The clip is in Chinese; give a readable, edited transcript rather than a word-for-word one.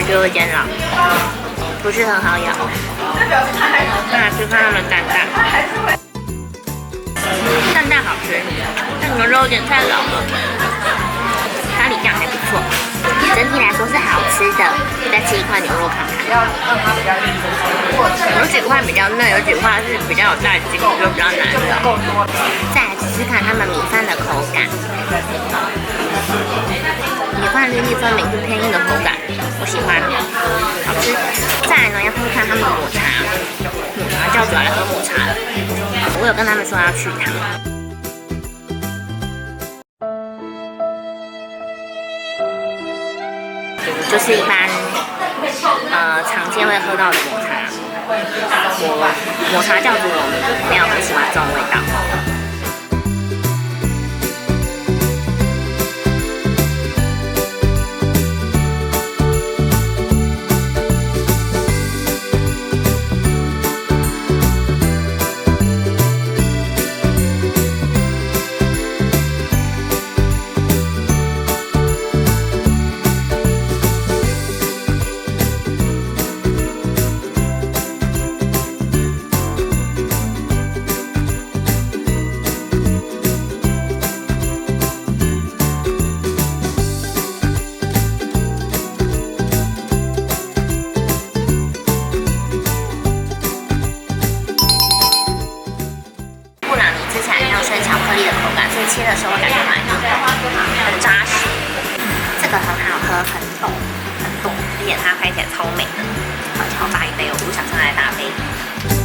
就有点老，不是很好咬。那吃看它们蛋蛋，蛋蛋好吃，但牛肉有点太老了。咖喱酱还不错，整体来说是好吃的。再吃一块牛肉看看，有几块比较嫩，有几块是比较有带筋，就比较难咬。再来吃吃看它们米饭的口感，米饭粒粒分明，是偏硬的口感，我喜欢，好吃。再来呢，要看看他们的抹茶，叫主要来喝抹茶的。我有跟他们说要去糖。就是一般常见会喝到的抹茶，抹茶教主我没有很喜欢这种味道。切的时候感觉蛮硬的，很扎实。这个很好喝，很浓，而且它拍起来超美的。超大一杯，我不想上来大杯。